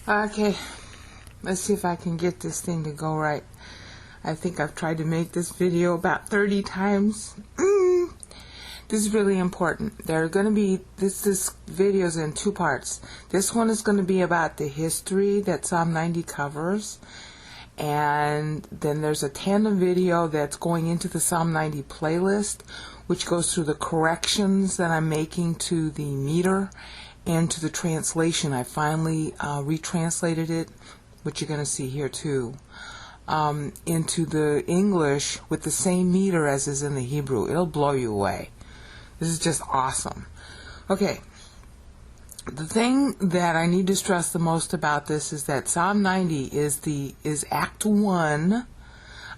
Okay, let's see if I can get this thing to go right. I think I've tried to make this video about 30 times. This is really important. There are going to be, this video is in two parts. This one is going to be about the history that Psalm 90 covers. And then there's a tandem video that's going into the Psalm 90 playlist, which goes through the corrections that I'm making to the meter and to the translation. I finally retranslated it, which you're going to see here too, into the English with the same meter as is in the Hebrew. It'll blow you away. This is just awesome. Okay, the thing that I need to stress the most about this is that Psalm 90 is Act 1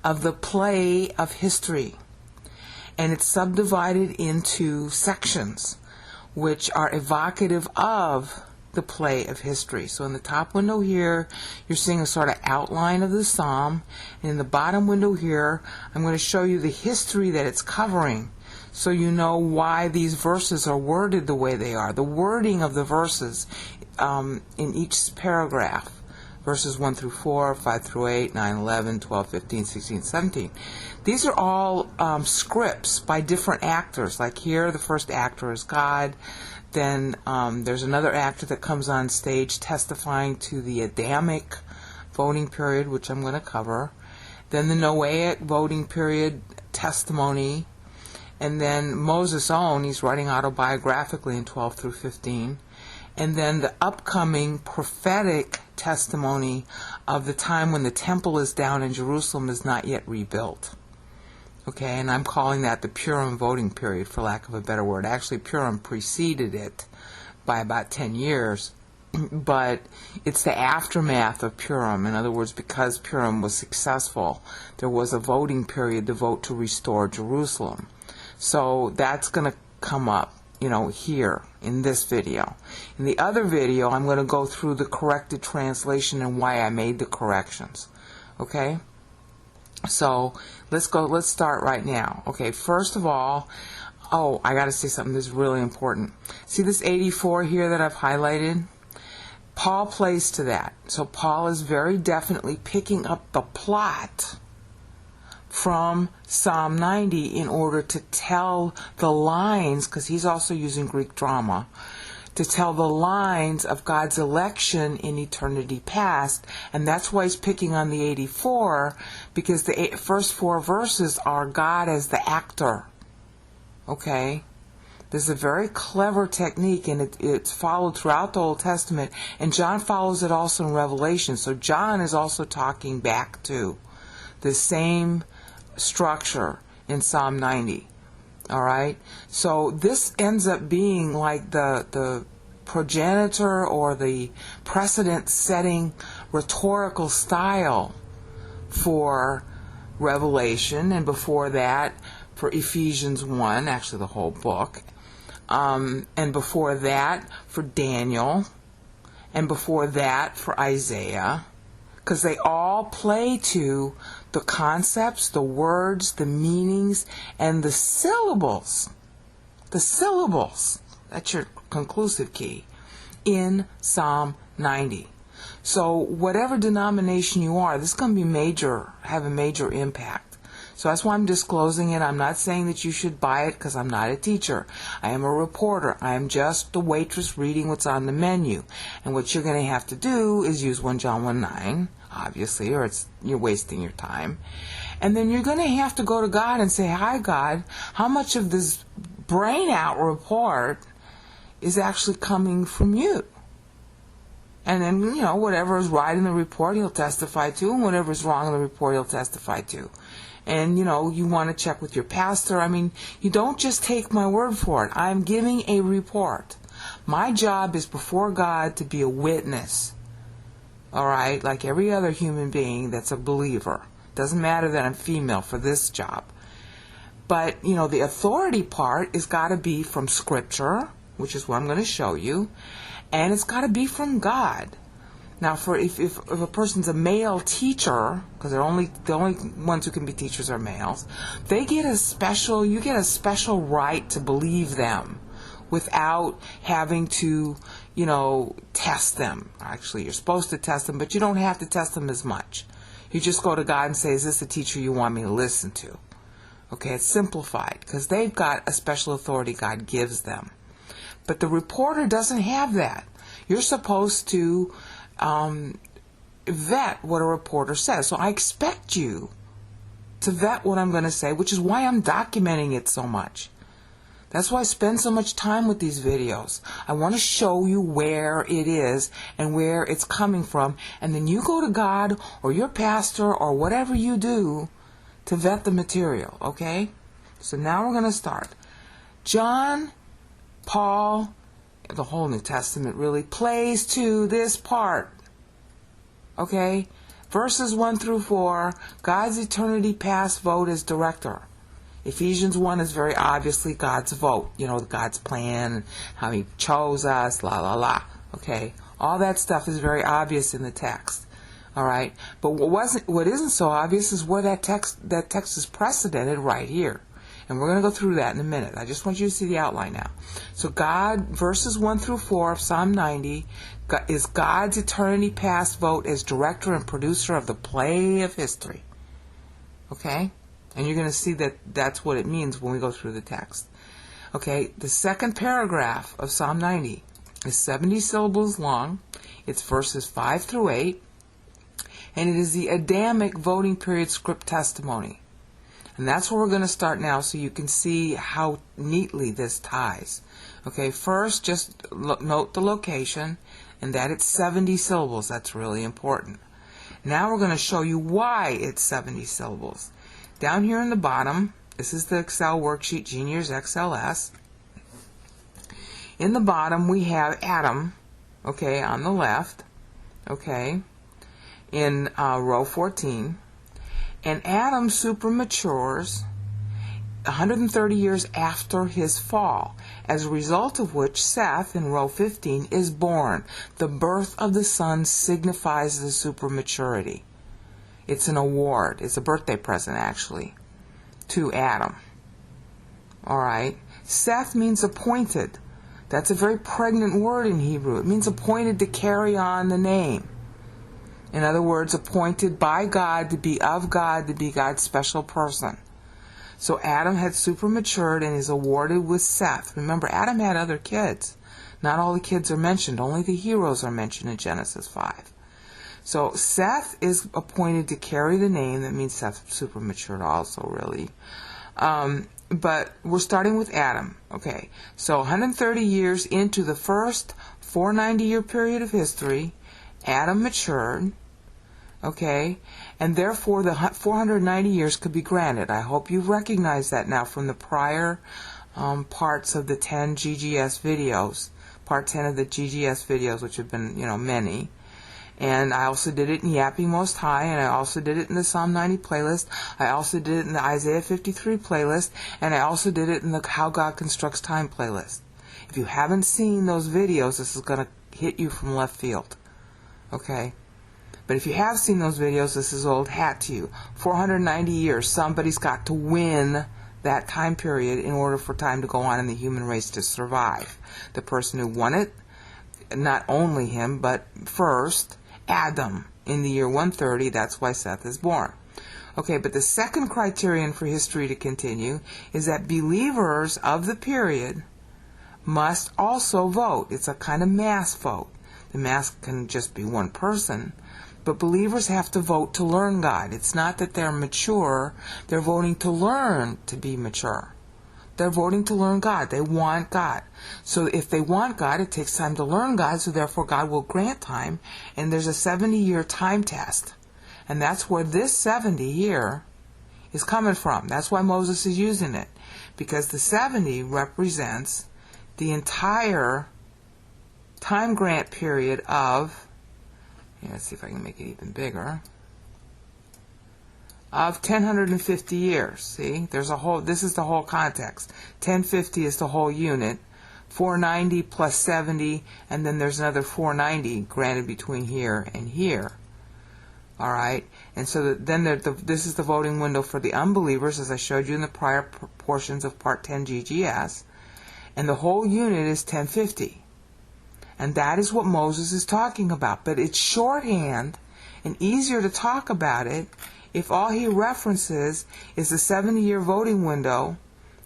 of the play of history, and it's subdivided into sections which are evocative of the play of history. So in the top window here, you're seeing a sort of outline of the psalm, and in the bottom window here, I'm going to show you the history that it's covering, so you know why these verses are worded the way they are. The wording of the verses in each paragraph, verses 1 through 4, 5 through 8, 9, 11, 12, 15, 16, 17. These are all scripts by different actors. Like here, the first actor is God. Then there's another actor that comes on stage testifying to the Adamic voting period, which I'm going to cover. Then the Noahic voting period testimony. And then Moses' own, he's writing autobiographically in 12 through 15. And then the upcoming prophetic testimony of the time when the temple is down and Jerusalem is not yet rebuilt. Okay, and I'm calling that the Purim voting period, for lack of a better word. Actually, Purim preceded it by about 10 years, but it's the aftermath of Purim. In other words, because Purim was successful, there was a voting period to vote to restore Jerusalem. So that's going to come up, here in this video. In the other video, I'm going to go through the corrected translation and why I made the corrections. Okay? So let's start right now. Okay, first of all, I got to say something that's really important. See this 84 here that I've highlighted? Paul plays to that. So Paul is very definitely picking up the plot from Psalm 90 in order to tell the lines, because he's also using Greek drama, to tell the lines of God's election in eternity past. And that's why he's picking on the 84, because the first 4 verses are God as the actor. Okay? This is a very clever technique, and it's followed throughout the Old Testament, and John follows it also in Revelation. So John is also talking back to the same structure in Psalm 90. All right, so this ends up being like the progenitor or the precedent-setting rhetorical style for Revelation, and before that for Ephesians 1, actually the whole book, and before that for Daniel, and before that for Isaiah, because they all play to the concepts, the words, the meanings, and the syllables. The syllables, that's your conclusive key, in Psalm 90. So whatever denomination you are, this is going to have a major impact. So that's why I'm disclosing it. I'm not saying that you should buy it, because I'm not a teacher. I am a reporter. I am just the waitress reading what's on the menu. And what you're going to have to do is use 1 John 1:9, obviously, or you're wasting your time. And then you're going to have to go to God and say, hi, God, how much of this brain out report is actually coming from you? And then, whatever is right in the report, he'll testify to, and whatever is wrong in the report, he'll testify to. And, you want to check with your pastor. I mean, you don't just take my word for it. I'm giving a report. My job is before God to be a witness. All right, like every other human being that's a believer. Doesn't matter that I'm female for this job. But, the authority part has got to be from Scripture, which is what I'm going to show you, and it's got to be from God. Now, if a person's a male teacher, because the only ones who can be teachers are males, you get a special right to believe them without having to, test them. Actually, you're supposed to test them, but you don't have to test them as much. You just go to God and say, is this the teacher you want me to listen to? Okay, it's simplified because they've got a special authority God gives them. But the reporter doesn't have that. You're supposed to vet what a reporter says. So I expect you to vet what I'm going to say, which is why I'm documenting it so much. That's why I spend so much time with these videos. I want to show you where it is and where it's coming from. And then you go to God or your pastor or whatever you do to vet the material, okay? So now we're going to start. John, Paul, the whole New Testament really plays to this part, okay? Verses 1 through 4, God's eternity past vote as director. Ephesians 1 is very obviously God's vote, God's plan, and how he chose us, la la la, okay? All that stuff is very obvious in the text. All right, but what isn't so obvious is where that text is precedented right here, and we're going to go through that in a minute. I just want you to see the outline now. So God, verses 1 through 4 of Psalm 90, is God's eternity past vote as director and producer of the play of history. Okay, and you're going to see that that's what it means when we go through the text. Okay, the second paragraph of Psalm 90 is 70 syllables long. It's verses 5 through 8. And it is the Adamic voting period script testimony. And that's where we're going to start now so you can see how neatly this ties. Okay, first just note the location and that it's 70 syllables. That's really important. Now we're going to show you why it's 70 syllables. Down here in the bottom, this is the Excel worksheet, Juniors XLS. In the bottom we have Adam, okay, on the left, okay, in row 14, and Adam supermatures 130 years after his fall, as a result of which Seth, in row 15, is born. The birth of the son signifies the supermaturity. It's an award. It's a birthday present, actually, to Adam. All right. Seth means appointed. That's a very pregnant word in Hebrew. It means appointed to carry on the name. In other words, appointed by God to be of God, to be God's special person. So Adam had supermatured and is awarded with Seth. Remember, Adam had other kids. Not all the kids are mentioned. Only the heroes are mentioned in Genesis 5. So Seth is appointed to carry the name. That means Seth supermatured also, really. But we're starting with Adam. Okay, so 130 years into the first 490-year period of history, Adam matured, okay, and therefore the 490 years could be granted. I hope you recognize that now from the prior parts of the 10 GGS videos, part 10 of the GGS videos, which have been, many. And I also did it in Yapping Most High, and I also did it in the Psalm 90 playlist. I also did it in the Isaiah 53 playlist, and I also did it in the How God Constructs Time playlist. If you haven't seen those videos, this is going to hit you from left field. Okay? But if you have seen those videos, this is old hat to you. 490 years, somebody's got to win that time period in order for time to go on in the human race to survive. The person who won it, not only him, but first, Adam, in the year 130, that's why Seth is born. Okay, but the second criterion for history to continue is that believers of the period must also vote. It's a kind of mass vote. The mass can just be one person, but believers have to vote to learn God. It's not that they're mature, they're voting to learn to be mature. They're voting to learn God. They want God. So if they want God, it takes time to learn God, so therefore God will grant time, and there's a 70-year time test. And that's where this 70 here is coming from. That's why Moses is using it, because the 70 represents the entire time grant period of, let's see if I can make it even bigger, of 1050 years. See, there's a whole, this is the whole context. 1050 is the whole unit, 490 plus 70, and then there's another 490 granted between here and here. All right, and so then this is the voting window for the unbelievers, as I showed you in the prior portions of Part 10 GGS. And the whole unit is 1050. And that is what Moses is talking about. But it's shorthand and easier to talk about it if all he references is the 70-year voting window.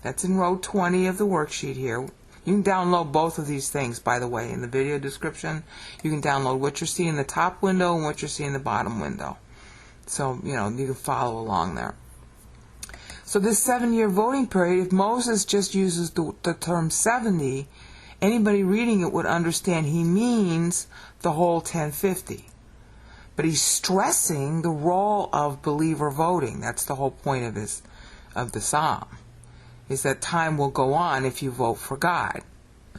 That's in row 20 of the worksheet here. You can download both of these things, by the way, in the video description. You can download what you're seeing in the top window and what you're seeing in the bottom window. So, you can follow along there. So this 7-year voting period, if Moses just uses the term 70, anybody reading it would understand he means the whole 1050. But he's stressing the role of believer voting. That's the whole point of the psalm, is that time will go on if you vote for God.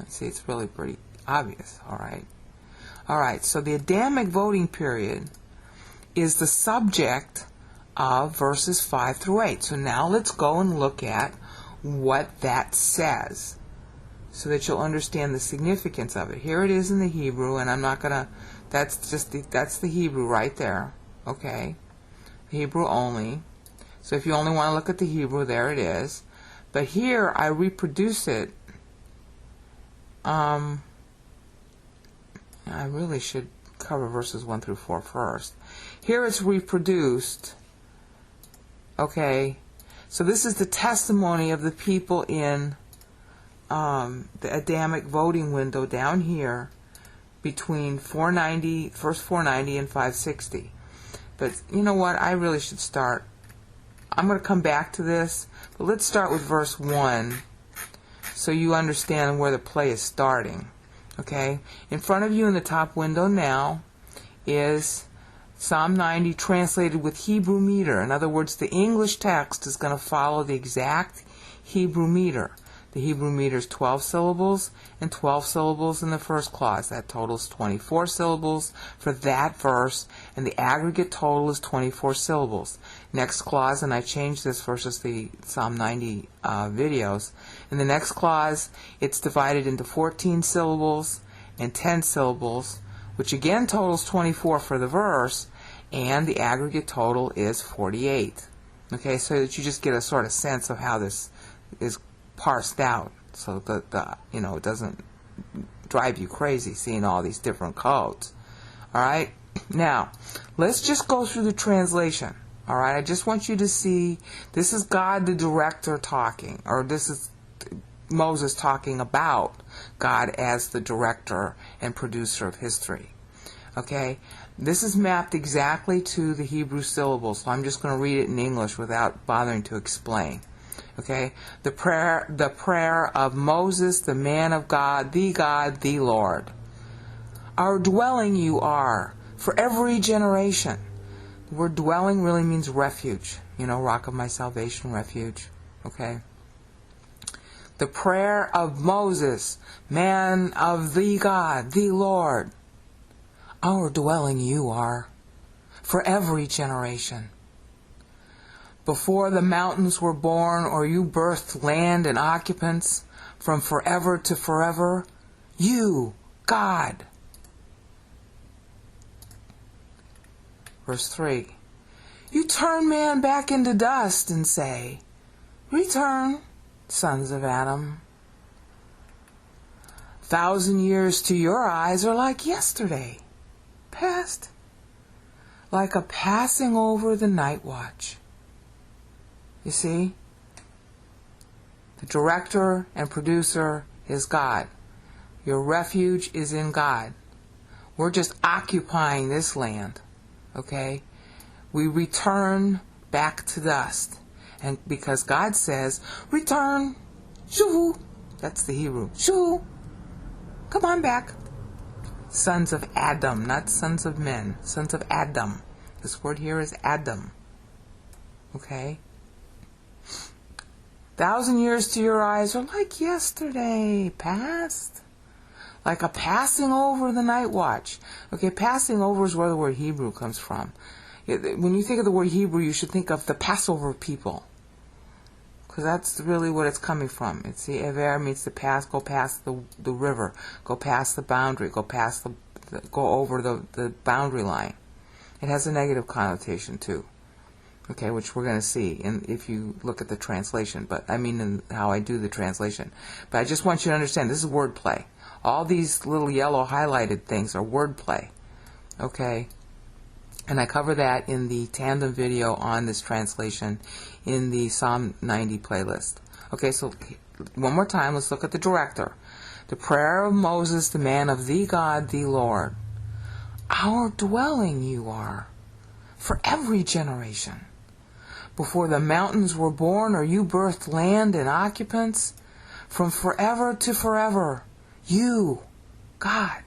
See, it's really pretty obvious, all right? All right, so the Adamic voting period is the subject of verses 5 through 8. So now let's go and look at what that says so that you'll understand the significance of it. Here it is in the Hebrew, and I'm not going to, that's the Hebrew right there, okay? Hebrew only. So if you only want to look at the Hebrew, there it is. But here I reproduce it. I really should cover verses 1 through 4 first. Here it's reproduced. Okay, so this is the testimony of the people in the Adamic voting window down here between first 490 and 560. But you know what? I really should start. I'm going to come back to this, but let's start with verse 1 so you understand where the play is starting. Okay, in front of you in the top window now is Psalm 90 translated with Hebrew meter. In other words, the English text is going to follow the exact Hebrew meter. The Hebrew meter is 12 syllables and 12 syllables in the first clause. That totals 24 syllables for that verse, and the aggregate total is 24 syllables. Next clause, and I changed this versus the Psalm 90 videos. In the next clause, it's divided into 14 syllables and 10 syllables, which again totals 24 for the verse, and the aggregate total is 48. Okay, so that you just get a sort of sense of how this is parsed out, so that it doesn't drive you crazy seeing all these different codes. All right, now let's just go through the translation. All right, I just want you to see this is God the director talking, or this is Moses talking about God as the director and producer of history. Okay, this is mapped exactly to the Hebrew syllables, so I'm just going to read it in English without bothering to explain. Okay, the prayer of Moses, the man of God, the Lord. Our dwelling you are for every generation. The word dwelling really means refuge. Rock of my salvation, refuge. Okay. The prayer of Moses, man of the God, the Lord. Our dwelling you are for every generation. Before the mountains were born, or you birthed land and occupants, from forever to forever, you, God. Verse 3. You turn man back into dust and say, return, sons of Adam. 1,000 years to your eyes are like yesterday, past, like a passing over the night watch. You see? The director and producer is God. Your refuge is in God. We're just occupying this land. Okay? We return back to dust. And because God says, return, shuvu. That's the Hebrew. Shuvu. Come on back. Sons of Adam, not sons of men. Sons of Adam. This word here is Adam. Okay? 1,000 years to your eyes are like yesterday, past. Like a passing over the night watch. Okay, passing over is where the word Hebrew comes from. When you think of the word Hebrew, you should think of the Passover people. Because that's really what it's coming from. It's the Ever means to pass, go past the river, go past the boundary, go over the boundary line. It has a negative connotation too. Okay, which we're going to see if you look at the translation, but I mean in how I do the translation. But I just want you to understand, this is wordplay. All these little yellow highlighted things are wordplay. Okay? And I cover that in the tandem video on this translation in the Psalm 90 playlist. Okay, so one more time, let's look at the director. The prayer of Moses, the man of the God, the Lord. Our dwelling you are for every generation. Before the mountains were born, or you birthed land and occupants, from forever to forever, you, God.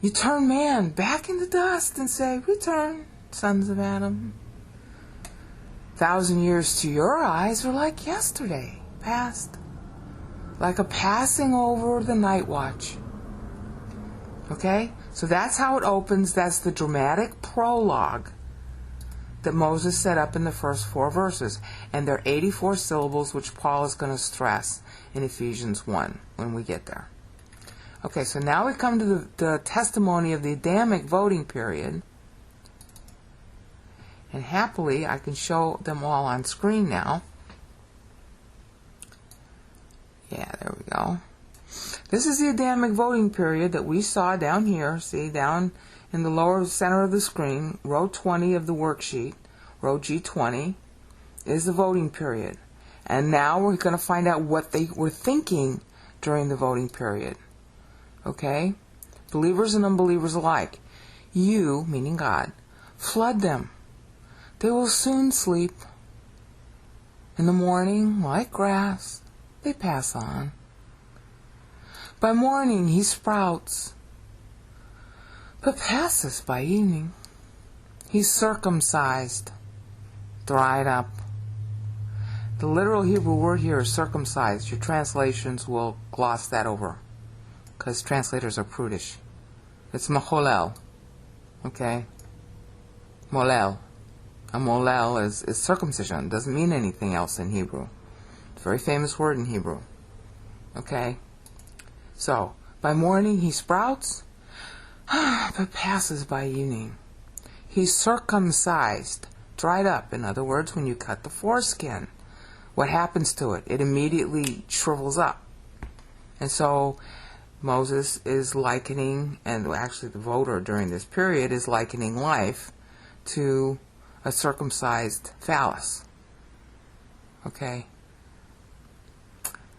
You turn man back into dust and say, return, sons of Adam. 1,000 years to your eyes are like yesterday, past, like a passing over the night watch. Okay? So that's how it opens. That's the dramatic prologue that Moses set up in the first 4 verses. And there are 84 syllables, which Paul is going to stress in Ephesians 1 when we get there. Okay, so now we come to the testimony of the Adamic voting period. And happily, I can show them all on screen now. Yeah, there we go. This is the Adamic voting period that we saw down here. See, down in the lower center of the screen, row 20 of the worksheet, row G20, is the voting period. And now we're going to find out what they were thinking during the voting period. Okay? Believers and unbelievers alike. You, meaning God, flood them. They will soon sleep. In the morning, like grass, they pass on. By morning he sprouts, but passes by evening. He's circumcised, dried up. The literal Hebrew word here is circumcised. Your translations will gloss that over, because translators are prudish. It's macholel. Okay? Molel. A molel is circumcision. It doesn't mean anything else in Hebrew. It's a very famous word in Hebrew. Okay? So, by morning he sprouts, but passes by evening. He's circumcised, dried up. In other words, when you cut the foreskin, what happens to it? It immediately shrivels up. And so, Moses is likening, and actually the voter during this period is likening life to a circumcised phallus. Okay?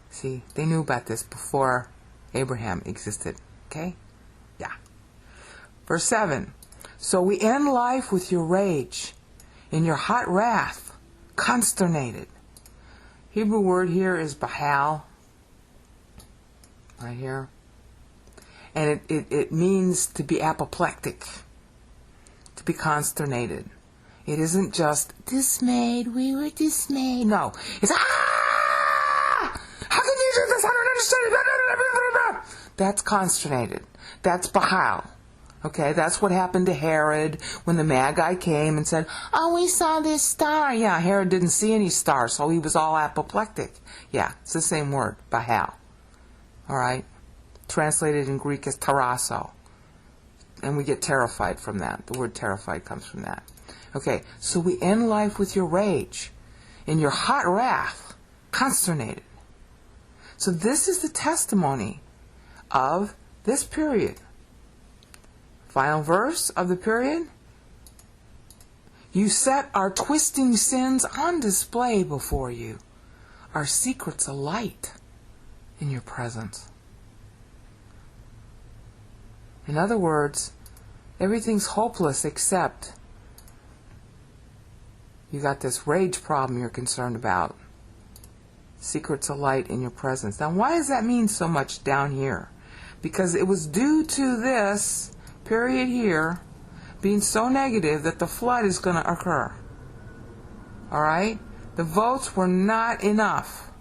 See, they knew about this before Abraham existed. Okay? Yeah. Verse 7. So we end life with your rage, in your hot wrath, consternated. Hebrew word here is bahal. Right here. And it means to be apoplectic, to be consternated. It isn't just dismayed, we were dismayed. No. It's how can you do this? I don't understand. That's consternated. That's bahal. Okay, that's what happened to Herod when the Magi came and said, oh, we saw this star. Yeah, Herod didn't see any stars, so he was all apoplectic. Yeah, it's the same word, bahal. All right? Translated in Greek as tarasso. And we get terrified from that. The word terrified comes from that. Okay, so we end life with your rage, in your hot wrath, consternated. So this is the testimony of this period. Final verse of the period. You set our twisting sins on display before you, our secrets alight in your presence. In other words, everything's hopeless except you got this rage problem you're concerned about. Secrets alight in your presence. Now, why does that mean so much down here? Because it was due to this period here being so negative that the flood is going to occur. Alright? The votes were not enough.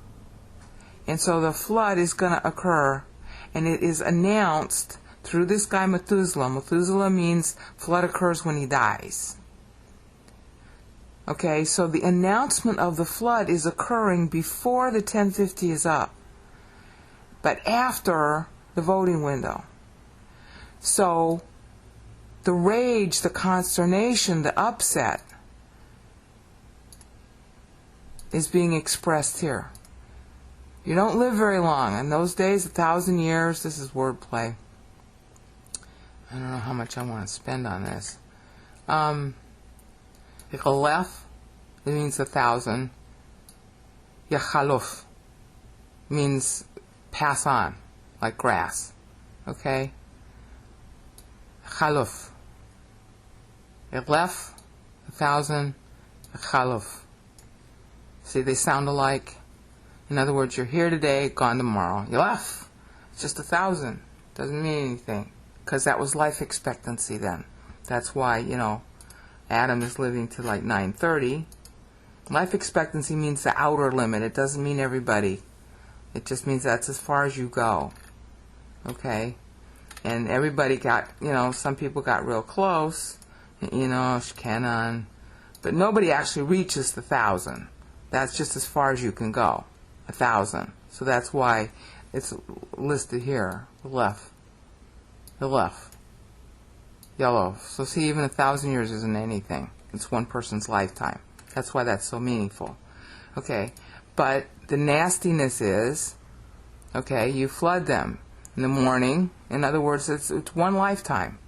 And so the flood is going to occur, and it is announced through this guy Methuselah. Methuselah means flood occurs when he dies. Okay, so the announcement of the flood is occurring before the 1050 is up, but after the voting window. So the rage, the consternation, the upset is being expressed here. You don't live very long. In those days, 1,000 years, this is wordplay. I don't know how much I want to spend on this. Yechalef, it means 1,000. Yechaluf means pass on, like grass. Okay? Chaluf. Yechalef, 1,000. Yechaluf. See, they sound alike. In other words, you're here today, gone tomorrow. Yelef. It's just 1,000. Doesn't mean anything. Because that was life expectancy then. That's why, Adam is living to like 930. Life expectancy means the outer limit. It doesn't mean everybody. It just means that's as far as you go. Okay? And everybody got, some people got real close. Shkanan. But nobody actually reaches the 1,000. That's just as far as you can go. 1,000. So that's why it's listed here. The left. Yellow. So see, even 1,000 years isn't anything. It's one person's lifetime. That's why that's so meaningful. Okay. But the nastiness is, you flood them in the morning. In other words, it's one lifetime.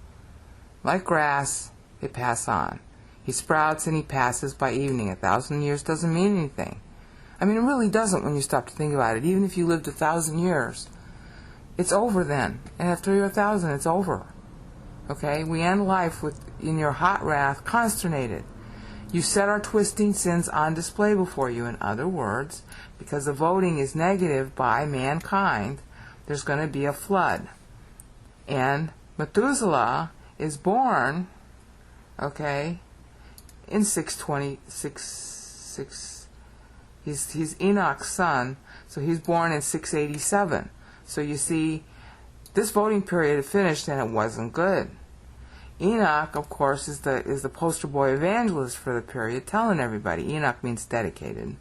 Like grass, they pass on. He sprouts and he passes by evening. 1,000 years doesn't mean anything. I mean, it really doesn't when you stop to think about it. Even if you lived 1,000 years, it's over then. And after you're 1,000, it's over. Okay? We end life in your hot wrath, consternated. You set our twisting sins on display before you. In other words, because the voting is negative by mankind, there's going to be a flood. And Methuselah is born, in 626. He's Enoch's son, so he's born in 687. So you see, this voting period finished and it wasn't good. Enoch, of course, is the poster boy evangelist for the period, telling everybody. Enoch means dedicated.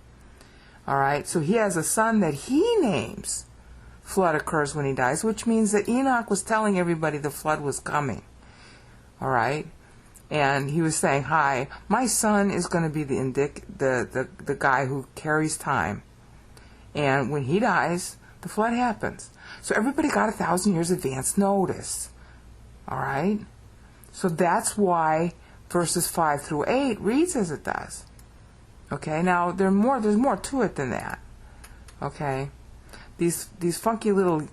All right, so he has a son that he names. Flood occurs when he dies, which means that Enoch was telling everybody the flood was coming. All right. And he was saying, hi, my son is going to be the guy who carries time. And when he dies, the flood happens. So everybody got 1,000 years advance notice. All right? So that's why verses 5 through 8 reads as it does. Okay? Now, there's more to it than that. Okay? These funky little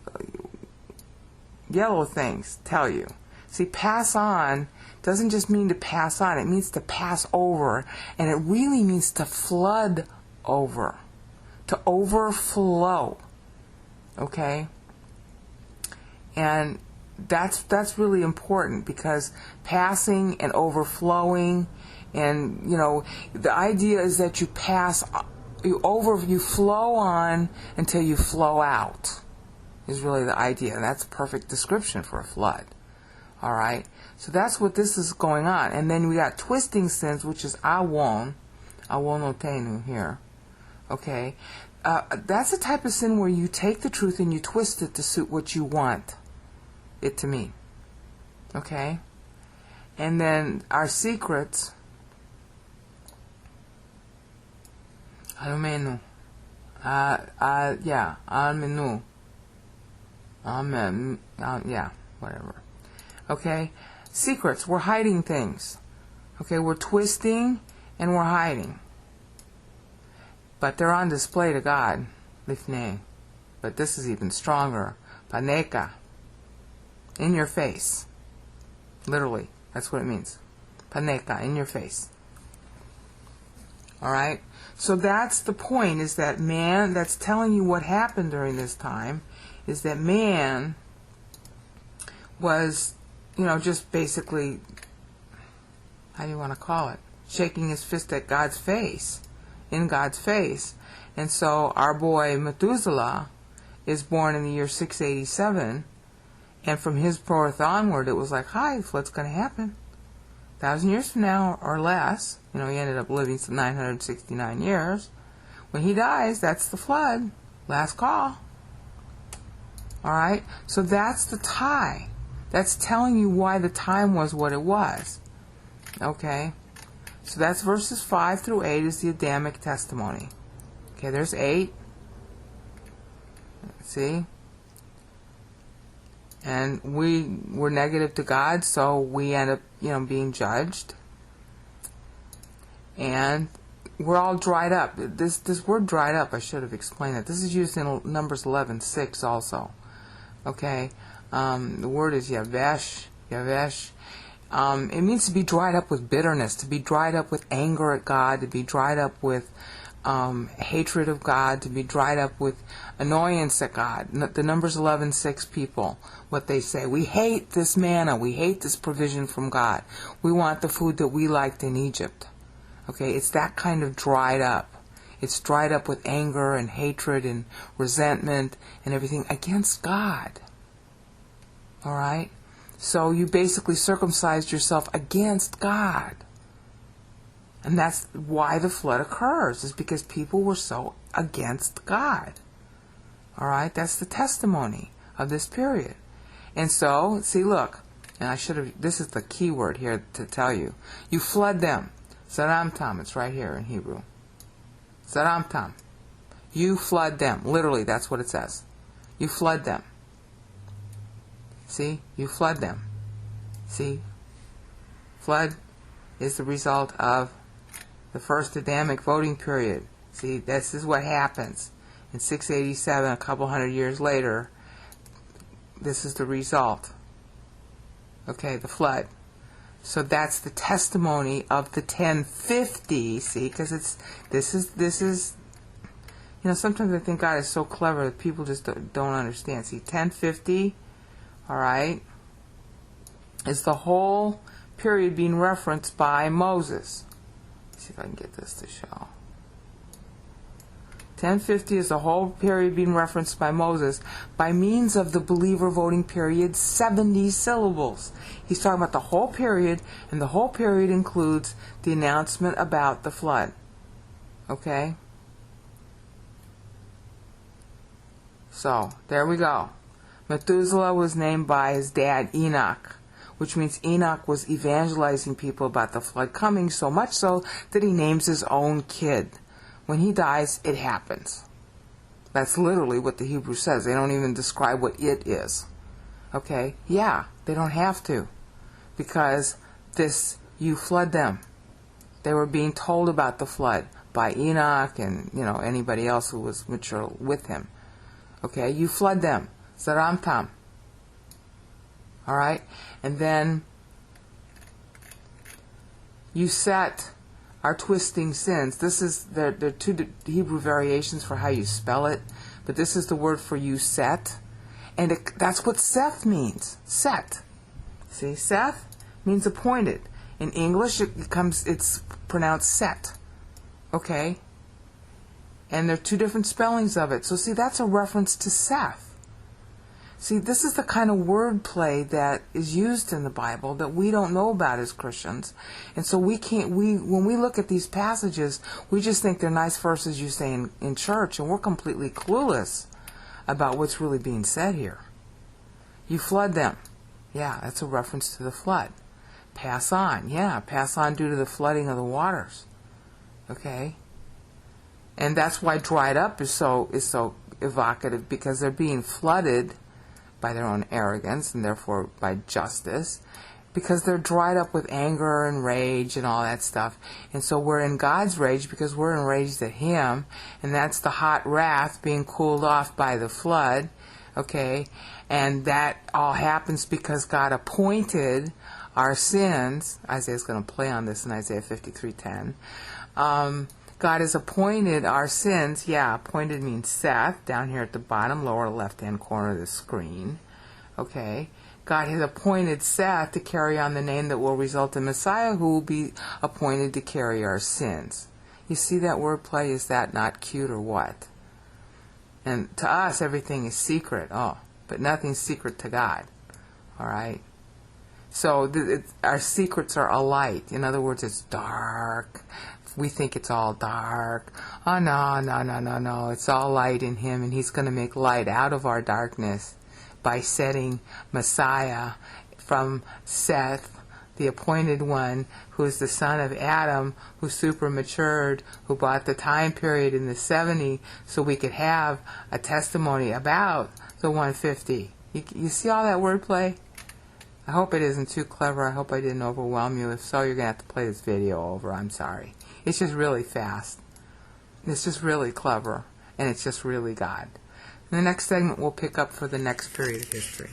yellow things tell you. See, pass on doesn't just mean to pass on. It means to pass over. And it really means to flood over. To overflow. Okay? And that's really important, because passing and overflowing, and, the idea is that you pass, you flow on until you flow out, is really the idea. And that's a perfect description for a flood. All right, so that's what this is going on. And then we got twisting sins, which is awonotenu here. Okay, that's a type of sin where you take the truth and you twist it to suit what you want it to mean. Okay, and then our secrets. Almenu. Almenu. Amen. Whatever. Okay? Secrets. We're hiding things. Okay? We're twisting and we're hiding. But they're on display to God. Lifnei. But this is even stronger. Paneka. In your face. Literally. That's what it means. Paneka. In your face. Alright? So that's the point, is that man, that's telling you what happened during this time, is that man was, just basically, how do you want to call it? Shaking his fist at God's face, in God's face. And so our boy Methuselah is born in the year 687, and from his birth onward, it was like, hi, what's going to happen? 1,000 years from now or less, he ended up living some 969 years. When he dies, that's the flood. Last call. All right? So that's the tie. That's telling you why the time was what it was. Okay? So that's verses 5 through 8 is the Adamic testimony. Okay, there's 8. See? And we were negative to God, so we end up, being judged. And we're all dried up. This word dried up, I should have explained it. This is used in Numbers 11:6 also. Okay? The word is yavesh. It means to be dried up with bitterness, to be dried up with anger at God, to be dried up with hatred of God, to be dried up with annoyance at God. The Numbers 11:6 people, what they say, we hate this manna, we hate this provision from God. We want the food that we liked in Egypt. Okay, it's that kind of dried up. It's dried up with anger and hatred and resentment and everything against God. All right? So you basically circumcised yourself against God. And that's why the flood occurs, is because people were so against God. All right? That's the testimony of this period. And so, see, look, and this is the key word here to tell you. You flood them. Zaramtam, it's right here in Hebrew. Zaramtam. You flood them. Literally, that's what it says. You flood them. See? You flood them. See? Flood is the result of the first Adamic voting period. See, this is what happens. In 687, a couple hundred years later, this is the result. Okay, the flood. So that's the testimony of the 1050, see, because this is, sometimes I think God is so clever that people just don't understand. See, 1050, all right, is the whole period being referenced by Moses. Let's see if I can get this to show. 1050 is the whole period being referenced by Moses by means of the believer voting period, 70 syllables. He's talking about the whole period, and the whole period includes the announcement about the flood. Okay? So, there we go. Methuselah was named by his dad Enoch, which means Enoch was evangelizing people about the flood coming, so much so that he names his own kid. When he dies, it happens. That's literally what the Hebrew says. They don't even describe what it is. Okay? Yeah, they don't have to. Because you flood them. They were being told about the flood by Enoch and, anybody else who was mature with him. Okay? You flood them. Zaramtam. Alright? And then you set our twisting sins. There are two Hebrew variations for how you spell it, but this is the word for you set, and that's what Seth means. Set. See, Seth means appointed. In English, it's pronounced set. Okay, and there are two different spellings of it. So see, that's a reference to Seth. See, this is the kind of wordplay that is used in the Bible that we don't know about as Christians. And so when we look at these passages, we just think they're nice verses you say in church, and we're completely clueless about what's really being said here. You flood them. Yeah, that's a reference to the flood. Pass on. Yeah, pass on due to the flooding of the waters. Okay? And that's why dried up is so evocative, because they're being flooded by their own arrogance and therefore by justice, because they're dried up with anger and rage and all that stuff. And so we're in God's rage because we're enraged at Him, and that's the hot wrath being cooled off by the flood. Okay, and that all happens because God appointed our sins. Isaiah's going to play on this in Isaiah 53:10. God has appointed our sins. Yeah, appointed means Seth, down here at the bottom, lower left-hand corner of the screen. Okay. God has appointed Seth to carry on the name that will result in Messiah, who will be appointed to carry our sins. You see that wordplay? Is that not cute or what? And to us, everything is secret. Oh, but nothing's secret to God. All right? So our secrets are a light. In other words, it's dark. We think it's all dark. Oh, no. It's all light in Him, and He's going to make light out of our darkness by setting Messiah from Seth, the appointed one, who is the son of Adam, who super matured, who bought the time period in the 70 so we could have a testimony about the 150. You see all that wordplay? I hope it isn't too clever. I hope I didn't overwhelm you. If so, you're going to have to play this video over. I'm sorry. It's just really fast. It's just really clever. And it's just really God. In the next segment, we'll pick up for the next period of history.